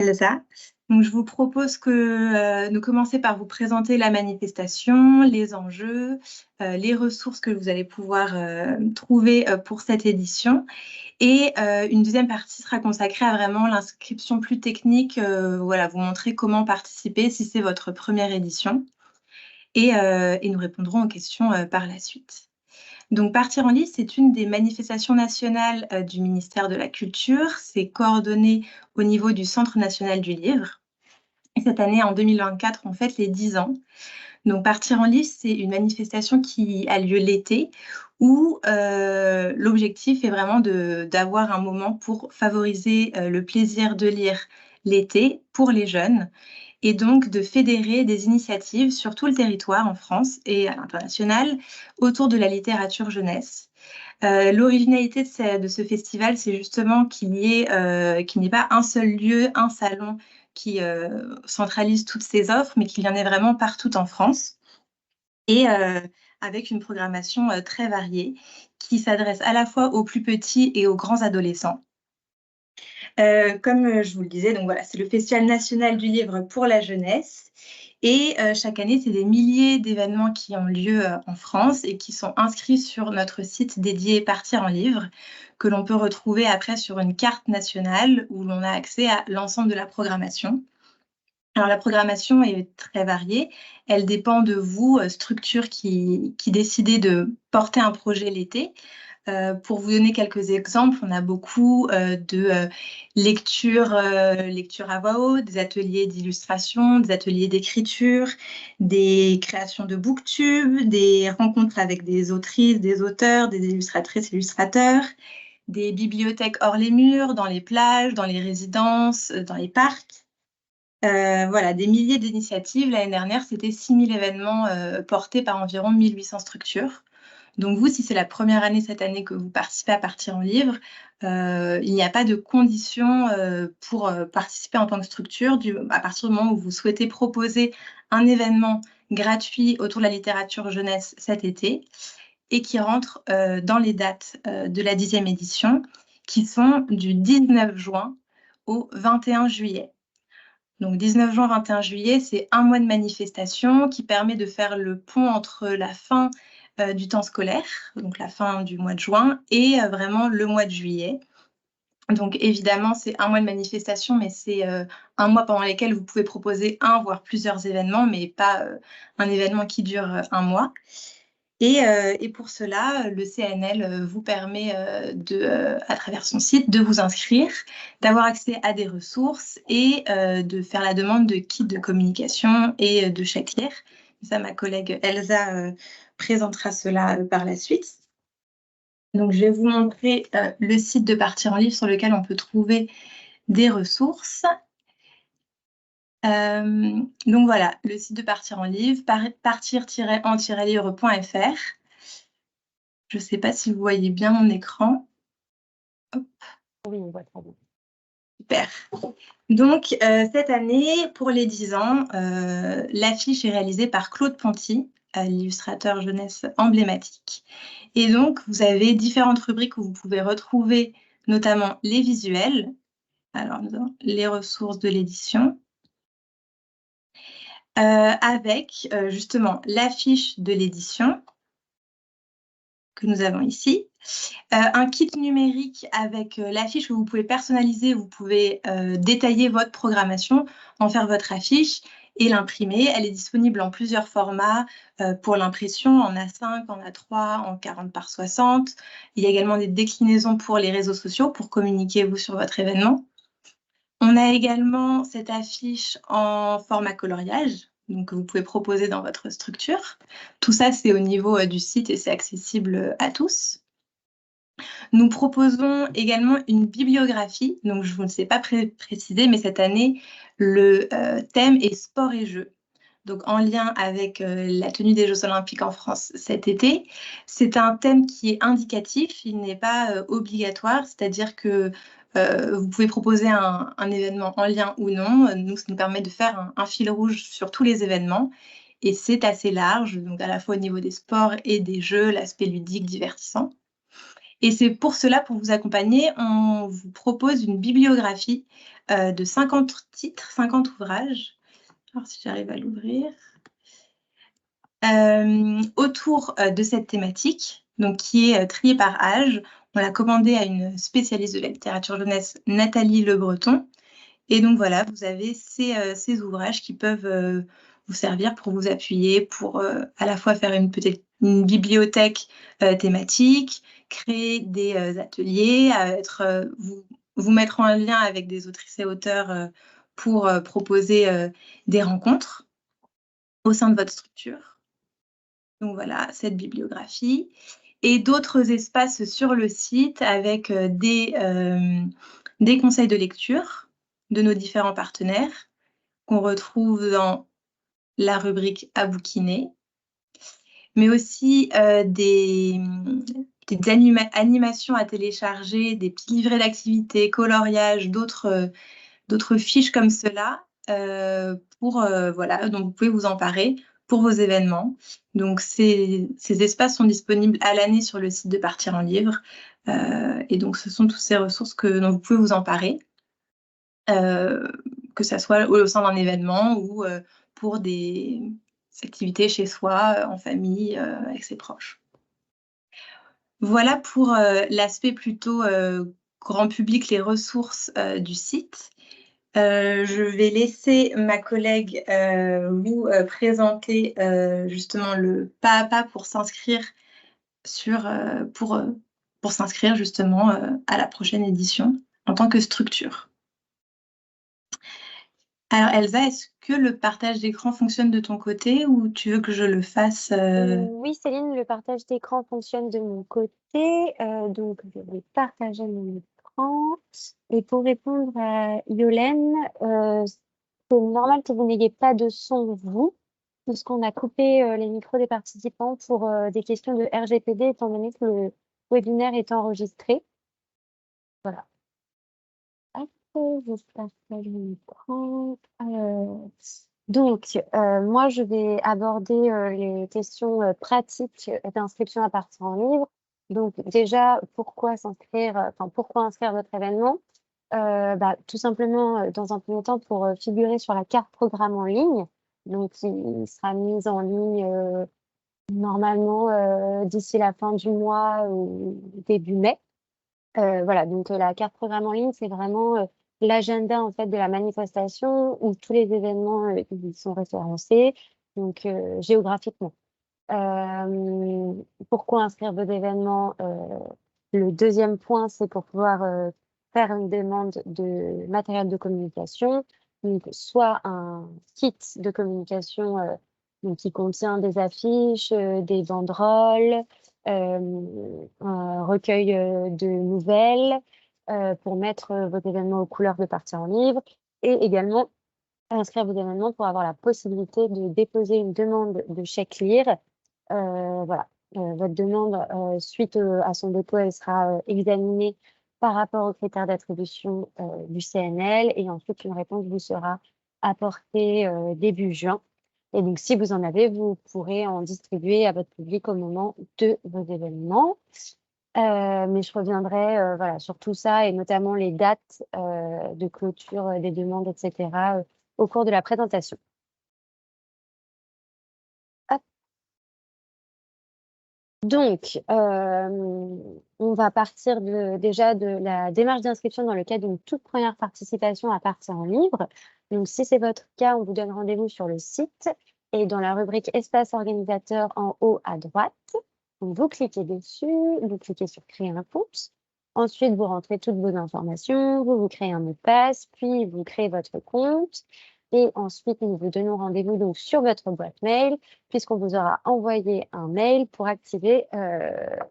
Elsa. Donc, je vous propose de commencer par vous présenter la manifestation, les enjeux, les ressources que vous allez pouvoir trouver pour cette édition. Et une deuxième partie sera consacrée à vraiment l'inscription plus technique, voilà, vous montrer comment participer si c'est votre première édition. Et nous répondrons aux questions par la suite. Donc, Partir en lice, c'est une des manifestations nationales du ministère de la Culture. C'est coordonné au niveau du Centre national du livre. Et cette année, en 2024, on fête les 10 ans. Donc, Partir en lice, c'est une manifestation qui a lieu l'été où l'objectif est vraiment d'avoir un moment pour favoriser le plaisir de lire l'été pour les jeunes et donc de fédérer des initiatives sur tout le territoire en France et à l'international autour de la littérature jeunesse. L'originalité de ce festival, c'est justement qu'il n'y ait pas un seul lieu, un salon qui centralise toutes ces offres, mais qu'il y en ait vraiment partout en France. Et avec une programmation très variée qui s'adresse à la fois aux plus petits et aux grands adolescents. Comme je vous le disais, donc voilà, c'est le Festival national du livre pour la jeunesse. Et chaque année, c'est des milliers d'événements qui ont lieu en France et qui sont inscrits sur notre site dédié Partir en livre, que l'on peut retrouver après sur une carte nationale où l'on a accès à l'ensemble de la programmation. Alors, la programmation est très variée. Elle dépend de vous, structure qui décidez de porter un projet l'été. Pour vous donner quelques exemples, on a beaucoup de lectures à voix haute, des ateliers d'illustration, des ateliers d'écriture, des créations de booktube, des rencontres avec des autrices, des auteurs, des illustratrices, illustrateurs, des bibliothèques hors les murs, dans les plages, dans les résidences, dans les parcs. Voilà, des milliers d'initiatives. L'année dernière, c'était 6000 événements portés par environ 1800 structures. Donc vous, si c'est la première année cette année que vous participez à Partir en livre, il n'y a pas de condition pour participer en tant que structure à partir du moment où vous souhaitez proposer un événement gratuit autour de la littérature jeunesse cet été et qui rentre dans les dates de la 10e édition qui sont du 19 juin au 21 juillet. Donc 19 juin, 21 juillet, c'est un mois de manifestation qui permet de faire le pont entre la fin du temps scolaire, donc la fin du mois de juin, et vraiment le mois de juillet. Donc évidemment, c'est un mois de manifestation, mais c'est un mois pendant lequel vous pouvez proposer un, voire plusieurs événements, mais pas un événement qui dure un mois. Et pour cela, le CNL vous permet, à travers son site, de vous inscrire, d'avoir accès à des ressources et de faire la demande de kits de communication et de chèques-lire. Ça, ma collègue Elsa présentera cela par la suite. Donc, je vais vous montrer le site de Partir en livre sur lequel on peut trouver des ressources. Donc voilà, le site de Partir en livre, partir-en-livre.fr. Je ne sais pas si vous voyez bien mon écran. Hop. Oui, on voit très bien. Super. Donc, cette année, pour les 10 ans, l'affiche est réalisée par Claude Ponty, l'illustrateur jeunesse emblématique. Et donc, vous avez différentes rubriques où vous pouvez retrouver notamment les visuels, alors nous avons les ressources de l'édition, avec justement l'affiche de l'édition que nous avons ici. Un kit numérique avec l'affiche où vous pouvez personnaliser, vous pouvez détailler votre programmation, en faire votre affiche et l'imprimer. Elle est disponible en plusieurs formats pour l'impression, en A5, en A3, en 40 par 60. Il y a également des déclinaisons pour les réseaux sociaux pour communiquer vous sur votre événement. On a également cette affiche en format coloriage, donc que vous pouvez proposer dans votre structure. Tout ça, c'est au niveau du site et c'est accessible à tous. Nous proposons également une bibliographie, donc je ne sais pas préciser, mais cette année, le thème est sport et jeux. Donc en lien avec la tenue des Jeux Olympiques en France cet été. C'est un thème qui est indicatif, il n'est pas obligatoire, c'est-à-dire que vous pouvez proposer un événement en lien ou non. Nous, ça nous permet de faire un fil rouge sur tous les événements. Et c'est assez large, donc à la fois au niveau des sports et des jeux, l'aspect ludique, divertissant. Et c'est pour cela, pour vous accompagner, on vous propose une bibliographie de 50 titres, 50 ouvrages. Alors si j'arrive à l'ouvrir. Autour de cette thématique, donc qui est triée par âge. On l'a commandée à une spécialiste de la littérature jeunesse, Nathalie Le Breton. Et donc voilà, vous avez ces ouvrages qui peuvent vous servir pour vous appuyer, pour à la fois faire peut-être une bibliothèque thématique, créer des ateliers, vous mettre en lien avec des autrices et auteurs pour proposer des rencontres au sein de votre structure. Donc voilà, cette bibliographie. Et d'autres espaces sur le site avec des conseils de lecture de nos différents partenaires qu'on retrouve dans la rubrique à bouquiner, mais aussi des animations à télécharger, des petits livrets d'activités, coloriages, d'autres fiches comme cela voilà, dont vous pouvez vous emparer pour vos événements. Donc, ces espaces sont disponibles à l'année sur le site de Partir en Livre. Et donc, ce sont toutes ces ressources dont vous pouvez vous emparer, que ce soit au sein d'un événement ou pour des activités chez soi, en famille, avec ses proches. Voilà pour l'aspect plutôt grand public, les ressources du site. Je vais laisser ma collègue vous présenter justement le pas à pas pour s'inscrire pour s'inscrire justement à la prochaine édition en tant que structure. Alors Elsa, est-ce que le partage d'écran fonctionne de ton côté ou tu veux que je le fasse Oui, Céline, le partage d'écran fonctionne de mon côté. Donc, je vais partager mon écran. Et pour répondre à Yolène, c'est normal que vous n'ayez pas de son, vous, puisqu'on a coupé les micros des participants pour des questions de RGPD, étant donné que le webinaire est enregistré. Voilà. Hop, je partage mon écran. Donc, moi, je vais aborder les questions pratiques d'inscription à Partir en Livre. Donc, déjà, pourquoi s'inscrire, pourquoi inscrire votre événement? Tout simplement, dans un premier temps, pour figurer sur la carte programme en ligne. Donc, il sera mis en ligne normalement d'ici la fin du mois ou début mai. Voilà, donc la carte programme en ligne, c'est vraiment l'agenda en fait de la manifestation où tous les événements ils sont référencés, donc géographiquement. Pourquoi inscrire vos événements? Le deuxième point, c'est pour pouvoir faire une demande de matériel de communication, donc soit un kit de communication donc, qui contient des affiches, des banderoles, un recueil de nouvelles pour mettre vos événements aux couleurs de Partir en Livre et également inscrire vos événements pour avoir la possibilité de déposer une demande de chèque lire. Voilà. Votre demande, suite à son dépôt, elle sera examinée par rapport aux critères d'attribution du CNL et ensuite une réponse vous sera apportée début juin. Et donc, si vous en avez, vous pourrez en distribuer à votre public au moment de vos événements. Mais je reviendrai voilà, sur tout ça et notamment les dates de clôture des demandes, etc. Au cours de la présentation. Hop. Donc, on va partir déjà de la démarche d'inscription dans le cadre d'une toute première participation à Partir en Livre. Donc, si c'est votre cas, on vous donne rendez-vous sur le site et dans la rubrique Espace organisateur en haut à droite. Donc, vous cliquez dessus, vous cliquez sur Créer un compte. Ensuite, vous rentrez toutes vos informations, vous créez un mot de passe, puis vous créez votre compte. Et ensuite, nous vous donnons rendez-vous donc sur votre boîte mail, puisqu'on vous aura envoyé un mail pour activer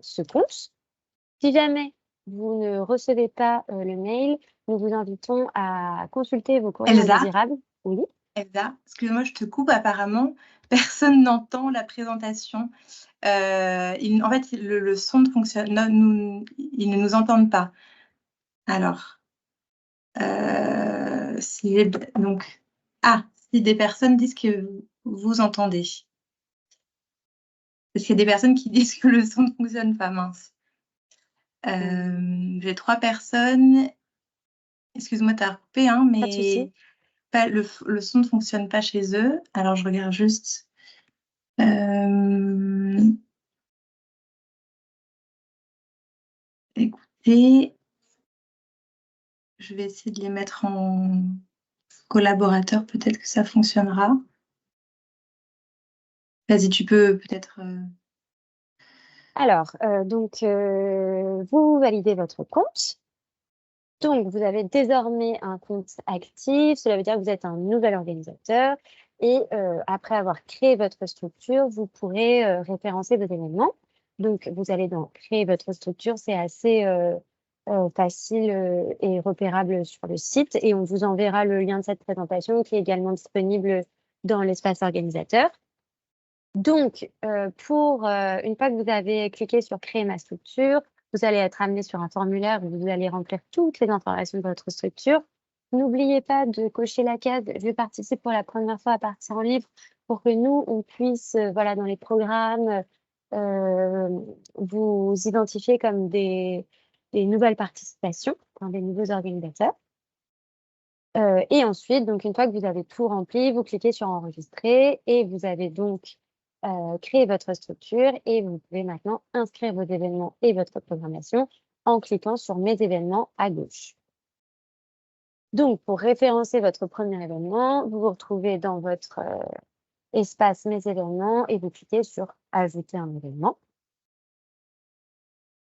ce compte. Si jamais vous ne recevez pas le mail, nous vous invitons à consulter vos courriers Elsa, indésirables. Oui. Elsa, excuse-moi, je te coupe. Apparemment, personne n'entend la présentation. En fait, le son ne fonctionne. Non, ils ne nous entendent pas. Alors, si des personnes disent que vous entendez. Parce qu'il y a des personnes qui disent que le son ne fonctionne pas, mince. J'ai 3 personnes. Excuse-moi, tu as recoupé, hein, Pas de souci. mais le son ne fonctionne pas chez eux. Alors, je regarde juste. Écoutez, je vais essayer de les mettre en collaborateur. Peut-être que ça fonctionnera. Vas-y, tu peux peut-être... Alors, donc, vous validez votre compte. Donc, vous avez désormais un compte actif. Cela veut dire que vous êtes un nouvel organisateur. Et après avoir créé votre structure, vous pourrez référencer vos événements. Donc, vous allez dans créer votre structure. C'est assez facile et repérable sur le site. Et on vous enverra le lien de cette présentation qui est également disponible dans l'espace organisateur. Donc, une fois que vous avez cliqué sur créer ma structure, vous allez être amené sur un formulaire où vous allez remplir toutes les informations de votre structure. N'oubliez pas de cocher la case « Je participe pour la première fois à Partir en Libre » pour que nous, on puisse, voilà, dans les programmes, vous identifier comme des nouvelles participations, hein, des nouveaux organisateurs. Et ensuite, donc une fois que vous avez tout rempli, vous cliquez sur « Enregistrer » et vous avez donc créé votre structure et vous pouvez maintenant inscrire vos événements et votre programmation en cliquant sur « Mes événements » à gauche. Donc, pour référencer votre premier événement, vous vous retrouvez dans votre espace « Mes événements » et vous cliquez sur « Ajouter un événement ».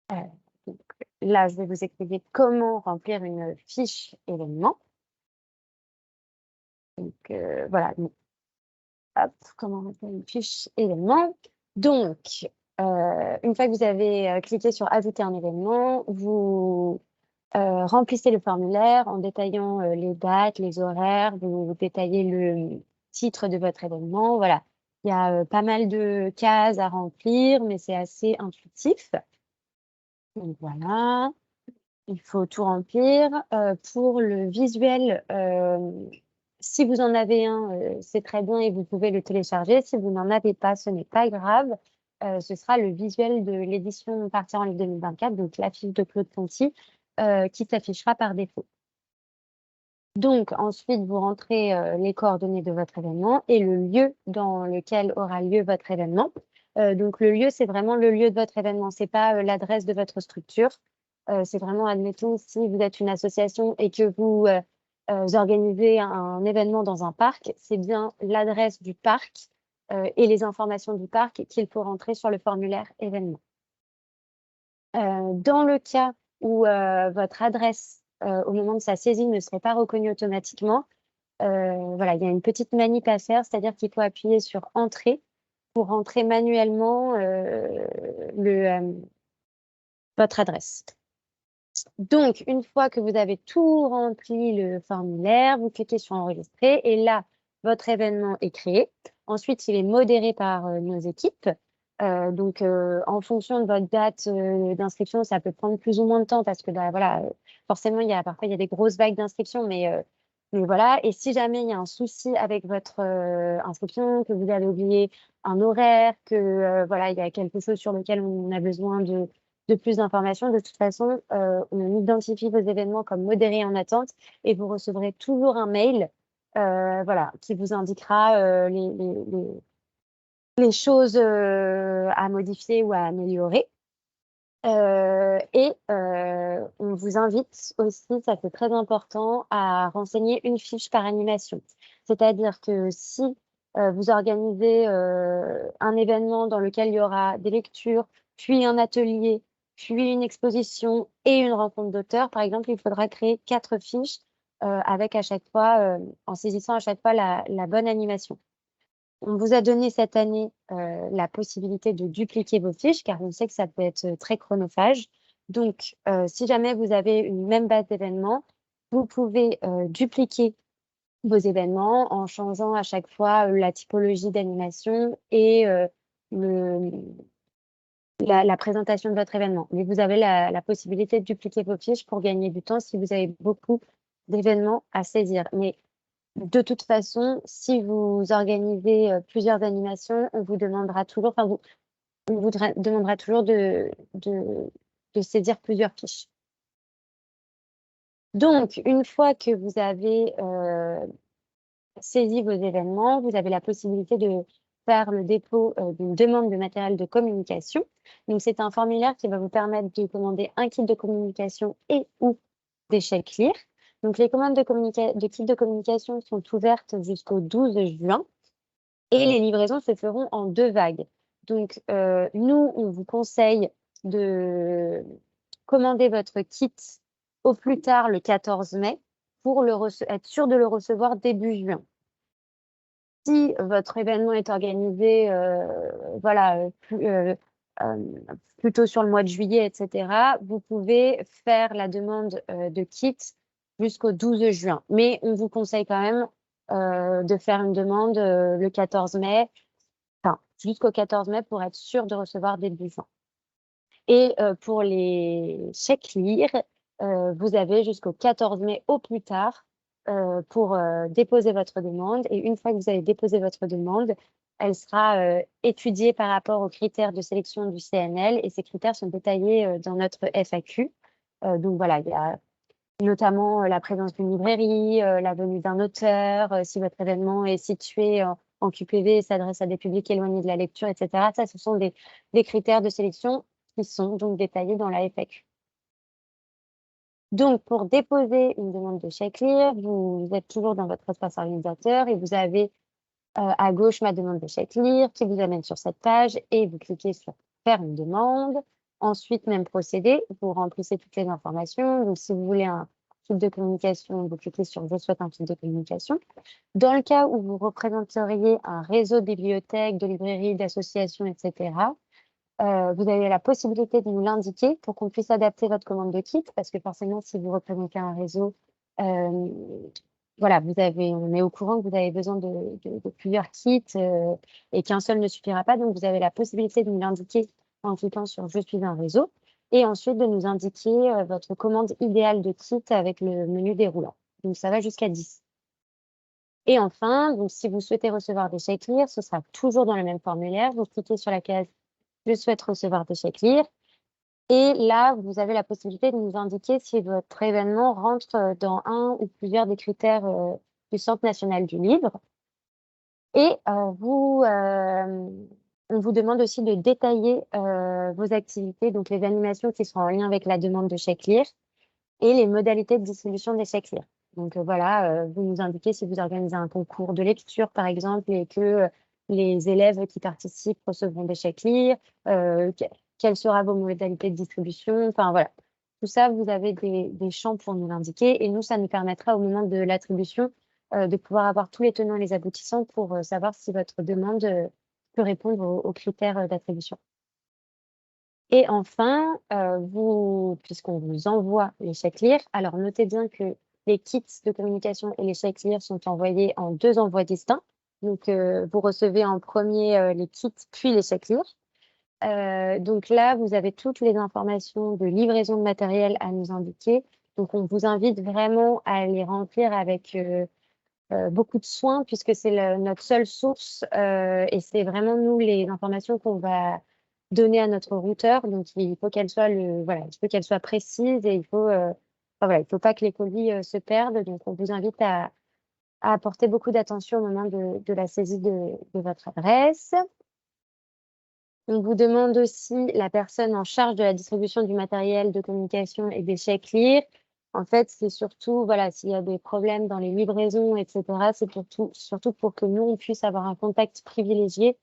Donc, là, je vais vous expliquer comment remplir une fiche événement. Donc, voilà. Hop, comment remplir une fiche événement. Donc, une fois que vous avez cliqué sur « Ajouter un événement », vous remplissez le formulaire en détaillant les dates, les horaires, vous détaillez le titre de votre événement. Voilà, il y a pas mal de cases à remplir, mais c'est assez intuitif. Donc voilà, il faut tout remplir. Pour le visuel, si vous en avez un, c'est très bien et vous pouvez le télécharger. Si vous n'en avez pas, ce n'est pas grave. Ce sera le visuel de l'édition Partir en Libre 2024, donc la fiche de Claude Ponty, qui s'affichera par défaut. Donc, ensuite, vous rentrez les coordonnées de votre événement et le lieu dans lequel aura lieu votre événement. Donc, le lieu, c'est vraiment le lieu de votre événement. Ce n'est pas l'adresse de votre structure. C'est vraiment, admettons, si vous êtes une association et que vous organisez un événement dans un parc, c'est bien l'adresse du parc et les informations du parc qu'il faut rentrer sur le formulaire événement. Dans le cas où votre adresse, au moment de sa saisie, ne serait pas reconnue automatiquement, voilà, il y a une petite manip à faire, c'est-à-dire qu'il faut appuyer sur « Entrée » pour rentrer manuellement votre adresse. Donc, une fois que vous avez tout rempli le formulaire, vous cliquez sur « Enregistrer » et là, votre événement est créé. Ensuite, il est modéré par nos équipes. Donc, en fonction de votre date d'inscription, ça peut prendre plus ou moins de temps parce que bah, voilà, forcément, parfois il y a des grosses vagues d'inscription, mais voilà. Et si jamais il y a un souci avec votre inscription, que vous avez oublié un horaire, que voilà, il y a quelque chose sur lequel on a besoin de plus d'informations, de toute façon, on identifie vos événements comme modérés en attente et vous recevrez toujours un mail voilà, qui vous indiquera les choses à modifier ou à améliorer. On vous invite aussi, ça c'est très important, à renseigner une fiche par animation. C'est-à-dire que si vous organisez un événement dans lequel il y aura des lectures, puis un atelier, puis une exposition et une rencontre d'auteurs, par exemple, il faudra créer 4 fiches avec à chaque fois, en saisissant à chaque fois la bonne animation. On vous a donné cette année la possibilité de dupliquer vos fiches, car on sait que ça peut être très chronophage. Donc, si jamais vous avez une même base d'événements, vous pouvez dupliquer vos événements en changeant à chaque fois la typologie d'animation et la présentation de votre événement. Mais vous avez la possibilité de dupliquer vos fiches pour gagner du temps si vous avez beaucoup d'événements à saisir. Mais de toute façon, si vous organisez plusieurs animations, on vous demandera toujours, enfin, on vous demandera toujours de saisir plusieurs fiches. Donc, une fois que vous avez saisi vos événements, vous avez la possibilité de faire le dépôt d'une demande de matériel de communication. Donc, c'est un formulaire qui va vous permettre de commander un kit de communication et ou des chèques-lire. Donc, les commandes de kits de communication sont ouvertes jusqu'au 12 juin et les livraisons se feront en 2 vagues. Donc, nous, on vous conseille de commander votre kit au plus tard le 14 mai pour être sûr de le recevoir début juin. Si votre événement est organisé voilà, plutôt sur le mois de juillet, etc., vous pouvez faire la demande de kit jusqu'au 12 juin. Mais on vous conseille quand même de faire une demande le 14 mai, enfin jusqu'au 14 mai pour être sûr de recevoir début juin. Et pour les chèques-lire, vous avez jusqu'au 14 mai au plus tard pour déposer votre demande. Et une fois que vous avez déposé votre demande, elle sera étudiée par rapport aux critères de sélection du CNL et ces critères sont détaillés dans notre FAQ. Donc voilà, il y a notamment la présence d'une librairie, la venue d'un auteur, si votre événement est situé en QPV et s'adresse à des publics éloignés de la lecture, etc. Ça, ce sont des critères de sélection qui sont donc détaillés dans la FAQ. Donc, pour déposer une demande de chèque-lire, vous êtes toujours dans votre espace organisateur et vous avez à gauche ma demande de chèque-lire qui vous amène sur cette page et vous cliquez sur faire une demande. Ensuite, même procédé, vous remplissez toutes les informations. Donc, si vous voulez un kit de communication, vous cliquez sur « Je souhaite un kit de communication ». Dans le cas où vous représenteriez un réseau de bibliothèques, de librairies, d'associations, etc., vous avez la possibilité de nous l'indiquer pour qu'on puisse adapter votre commande de kit, parce que forcément, si vous représentez un réseau, voilà, on est au courant que vous avez besoin de plusieurs kits et qu'un seul ne suffira pas. Donc, vous avez la possibilité de nous l'indiquer en cliquant sur « Je suis un réseau » et ensuite de nous indiquer votre commande idéale de kit avec le menu déroulant. Donc, ça va jusqu'à 10. Et enfin, donc, si vous souhaitez recevoir des chèques-lire, ce sera toujours dans le même formulaire. Vous cliquez sur la case « Je souhaite recevoir des chèques-lire ». Et là, vous avez la possibilité de nous indiquer si votre événement rentre dans un ou plusieurs des critères du Centre national du livre. Et on vous demande aussi de détailler vos activités, donc les animations qui seront en lien avec la demande de chèques-lire et les modalités de distribution des chèques-lire. Donc voilà, vous nous indiquez si vous organisez un concours de lecture, par exemple, et que les élèves qui participent recevront des chèques-lire, quelles seront vos modalités de distribution, enfin voilà. Tout ça, vous avez des champs pour nous l'indiquer et nous, ça nous permettra au moment de l'attribution de pouvoir avoir tous les tenants et les aboutissants pour savoir si votre demande peut répondre aux critères d'attribution. Et enfin, puisqu'on vous envoie les chèques-lire, alors notez bien que les kits de communication et les chèques-lire sont envoyés en 2 envois distincts. Donc, vous recevez en premier les kits, puis les chèques-lire. Donc là, vous avez toutes les informations de livraison de matériel à nous indiquer. Donc, on vous invite vraiment à les remplir avec beaucoup de soin puisque c'est notre seule source et c'est vraiment nous les informations qu'on va donner à notre routeur. Donc, il faut qu'elle soit précise et il faut pas que les colis se perdent. Donc, on vous invite à apporter beaucoup d'attention au moment de la saisie de votre adresse. On vous demande aussi la personne en charge de la distribution du matériel de communication et des chèques-lire. En fait, c'est surtout, voilà, s'il y a des problèmes dans les livraisons, etc., c'est surtout pour que nous, on puisse avoir un contact privilégié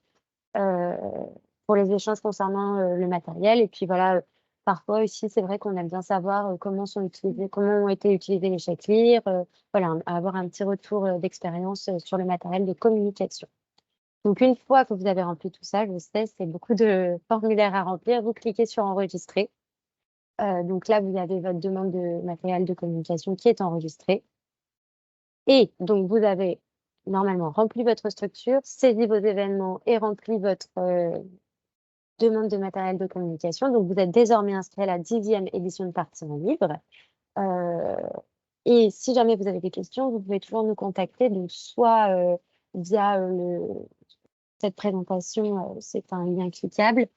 pour les échanges concernant le matériel. Et puis voilà, parfois aussi, c'est vrai qu'on aime bien savoir comment ont été utilisés les chèques-lire, voilà, avoir un petit retour d'expérience sur le matériel de communication. Donc, une fois que vous avez rempli tout ça, je sais, c'est beaucoup de formulaires à remplir, vous cliquez sur « Enregistrer ». Donc là, vous avez votre demande de matériel de communication qui est enregistrée. Et donc, vous avez normalement rempli votre structure, saisi vos événements et rempli votre demande de matériel de communication. Donc, vous êtes désormais inscrit à la 10e édition de Partir en Livre. Et si jamais vous avez des questions, vous pouvez toujours nous contacter, donc soit via cette présentation, c'est un lien cliquable,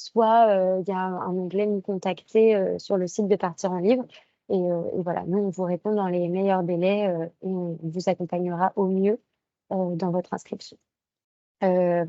soit il y a un onglet Nous contacter sur le site de Partir en Libre. Et voilà, nous, on vous répond dans les meilleurs délais et on vous accompagnera au mieux dans votre inscription. Voilà.